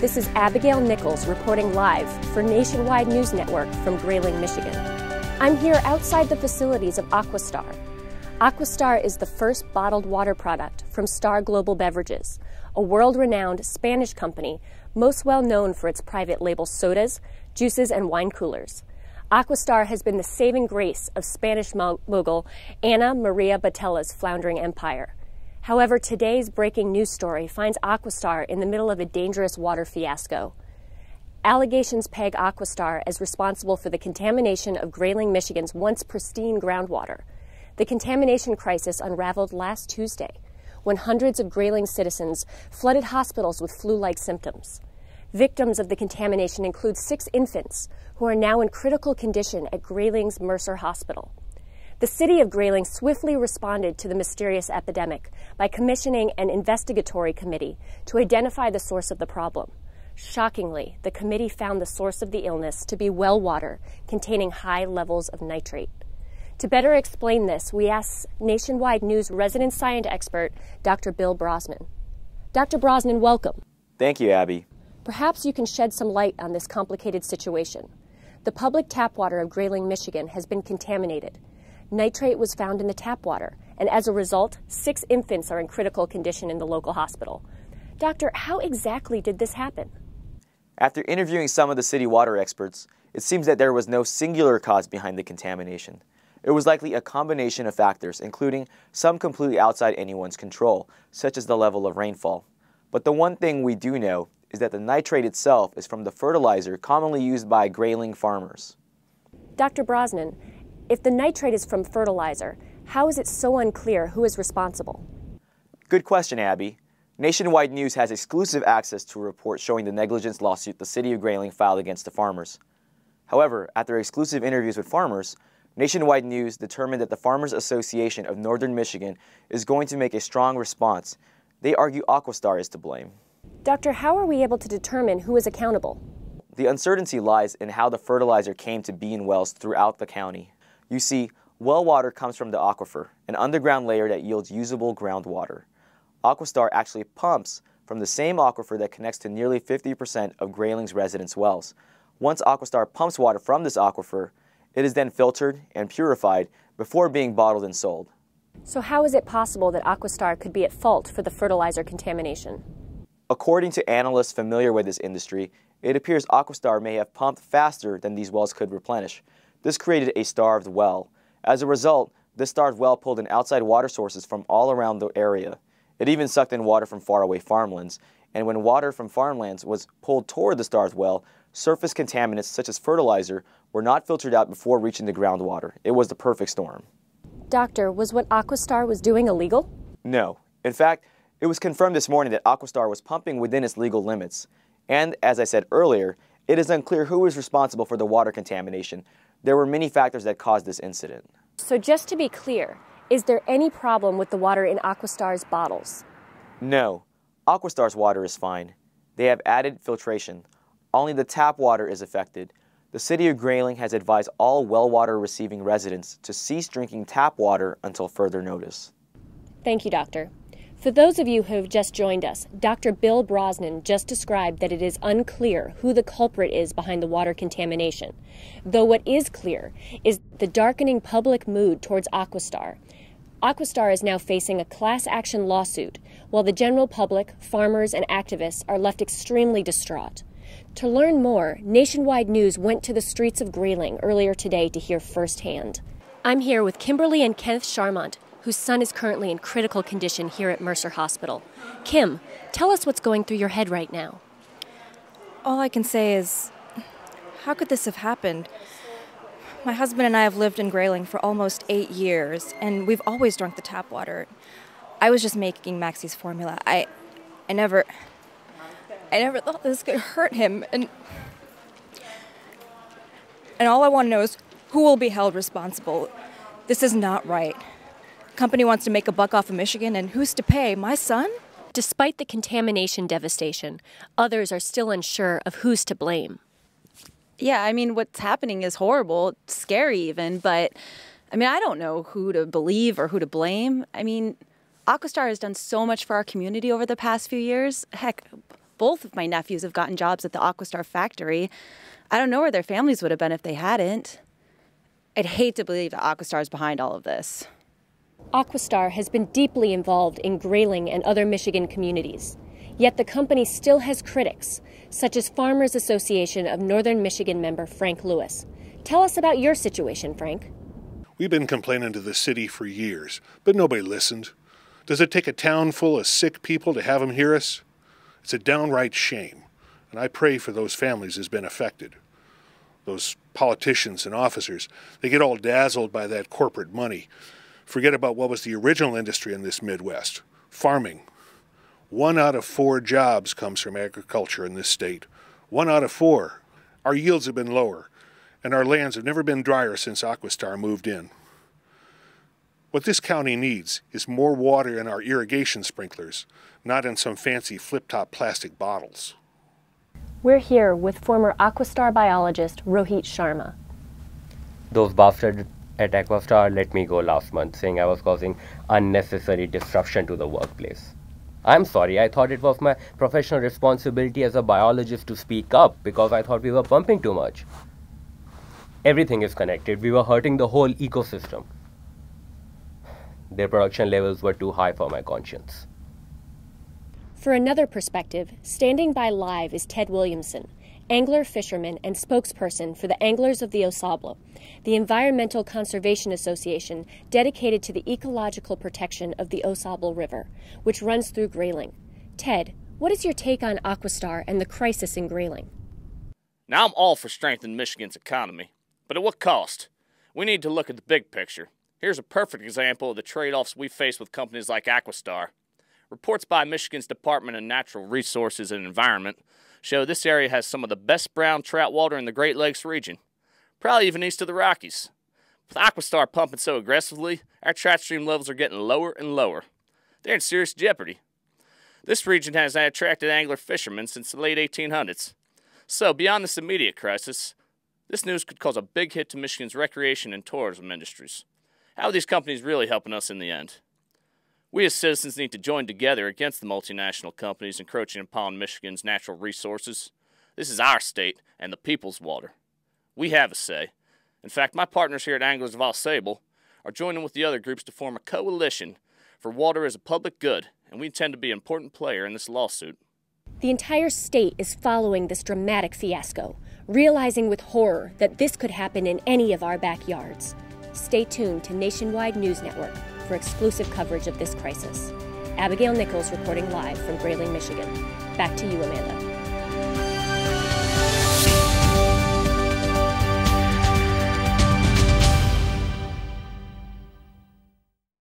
This is Abigail Nichols reporting live for Nationwide News Network from Grayling, Michigan. I'm here outside the facilities of AquaStar. AquaStar is the first bottled water product from Star Global Beverages, a world-renowned Spanish company most well known for its private label sodas, juices, and wine coolers. AquaStar has been the saving grace of Spanish mogul Ana Maria Botella's floundering empire. However, today's breaking news story finds AquaStar in the middle of a dangerous water fiasco. Allegations peg AquaStar as responsible for the contamination of Grayling, Michigan's once pristine groundwater. The contamination crisis unraveled last Tuesday, when hundreds of Grayling citizens flooded hospitals with flu-like symptoms. Victims of the contamination include 6 infants who are now in critical condition at Grayling's Mercer Hospital. The city of Grayling swiftly responded to the mysterious epidemic by commissioning an investigatory committee to identify the source of the problem. Shockingly, the committee found the source of the illness to be well water containing high levels of nitrate. To better explain this, we asked Nationwide News resident science expert Dr. Bill Brosnan. Dr. Brosnan, welcome. Thank you, Abby. Perhaps you can shed some light on this complicated situation. The public tap water of Grayling, Michigan has been contaminated. Nitrate was found in the tap water, and as a result, 6 infants are in critical condition in the local hospital. Doctor, how exactly did this happen? After interviewing some of the city water experts, it seems that there was no singular cause behind the contamination. It was likely a combination of factors, including some completely outside anyone's control, such as the level of rainfall. But the one thing we do know is that the nitrate itself is from the fertilizer commonly used by Grayling farmers. Dr. Brosnan, if the nitrate is from fertilizer, how is it so unclear who is responsible? Good question, Abby. Nationwide News has exclusive access to a report showing the negligence lawsuit the city of Grayling filed against the farmers. However, after exclusive interviews with farmers, Nationwide News determined that the Farmers Association of Northern Michigan is going to make a strong response. They argue AquaStar is to blame. Doctor, how are we able to determine who is accountable? The uncertainty lies in how the fertilizer came to be in wells throughout the county. You see, well water comes from the aquifer, an underground layer that yields usable groundwater. AquaStar actually pumps from the same aquifer that connects to nearly 50% of Grayling's residents' wells. Once AquaStar pumps water from this aquifer, it is then filtered and purified before being bottled and sold. So how is it possible that AquaStar could be at fault for the fertilizer contamination? According to analysts familiar with this industry, it appears AquaStar may have pumped faster than these wells could replenish. This created a starved well. As a result, this starved well pulled in outside water sources from all around the area. It even sucked in water from faraway farmlands, and when water from farmlands was pulled toward the starved well, surface contaminants such as fertilizer were not filtered out before reaching the groundwater. It was the perfect storm. Doctor, was what AquaStar was doing illegal? No. In fact, it was confirmed this morning that AquaStar was pumping within its legal limits. And, as I said earlier, it is unclear who is responsible for the water contamination. There were many factors that caused this incident. So just to be clear, is there any problem with the water in AquaStar's bottles? No. AquaStar's water is fine. They have added filtration. Only the tap water is affected. The city of Grayling has advised all well water receiving residents to cease drinking tap water until further notice. Thank you, Doctor. For those of you who have just joined us, Dr. Bill Brosnan just described that it is unclear who the culprit is behind the water contamination. Though what is clear is the darkening public mood towards AquaStar. AquaStar is now facing a class action lawsuit, while the general public, farmers, and activists are left extremely distraught. To learn more, Nationwide News went to the streets of Grayling earlier today to hear firsthand. I'm here with Kimberly and Kenneth Charmont, whose son is currently in critical condition here at Mercer Hospital. Kim, tell us what's going through your head right now. All I can say is, how could this have happened? My husband and I have lived in Grayling for almost 8 years, and we've always drunk the tap water. I was just making Maxie's formula. I never thought this could hurt him, and all I want to know is who will be held responsible. This is not right. Company wants to make a buck off of Michigan, and who's to pay? My son? Despite the contamination devastation, others are still unsure of who's to blame. Yeah, I mean, what's happening is horrible, scary even, but I mean, I don't know who to believe or who to blame. I mean, AquaStar has done so much for our community over the past few years. Heck, both of my nephews have gotten jobs at the AquaStar factory. I don't know where their families would have been if they hadn't. I'd hate to believe that AquaStar is behind all of this. AquaStar has been deeply involved in Grayling and other Michigan communities. Yet the company still has critics, such as Farmers Association of Northern Michigan member Frank Lewis. Tell us about your situation, Frank. We've been complaining to the city for years, but nobody listened. Does it take a town full of sick people to have them hear us? It's a downright shame, and I pray for those families that's been affected. Those politicians and officers, they get all dazzled by that corporate money. Forget about what was the original industry in this Midwest, farming. 1 out of 4 jobs comes from agriculture in this state. 1 out of 4. Our yields have been lower, and our lands have never been drier since AquaStar moved in. What this county needs is more water in our irrigation sprinklers, not in some fancy flip-top plastic bottles. We're here with former AquaStar biologist Rohit Sharma. Those bastards at AquaStar let me go last month, saying I was causing unnecessary disruption to the workplace. I'm sorry, I thought it was my professional responsibility as a biologist to speak up because I thought we were pumping too much. Everything is connected. We were hurting the whole ecosystem. Their production levels were too high for my conscience. For another perspective, standing by live is Ted Williamson, angler, fisherman, and spokesperson for the Anglers of the Osable, the Environmental Conservation Association dedicated to the ecological protection of the Osable River, which runs through Grayling. Ted, what is your take on AquaStar and the crisis in Grayling? Now, I'm all for strengthening Michigan's economy, but at what cost? We need to look at the big picture. Here's a perfect example of the trade-offs we face with companies like AquaStar. Reports by Michigan's Department of Natural Resources and Environment show this area has some of the best brown trout water in the Great Lakes region, probably even east of the Rockies. With AquaStar pumping so aggressively, our trout stream levels are getting lower and lower. They're in serious jeopardy. This region has attracted angler fishermen since the late 1800s. So, beyond this immediate crisis, this news could cause a big hit to Michigan's recreation and tourism industries. How are these companies really helping us in the end? We as citizens need to join together against the multinational companies encroaching upon Michigan's natural resources. This is our state and the people's water. We have a say. In fact, my partners here at Anglers of Osable are joining with the other groups to form a coalition for water as a public good, and we intend to be an important player in this lawsuit. The entire state is following this dramatic fiasco, realizing with horror that this could happen in any of our backyards. Stay tuned to Nationwide News Network for exclusive coverage of this crisis. Abigail Nichols reporting live from Grayling, Michigan. Back to you, Amanda.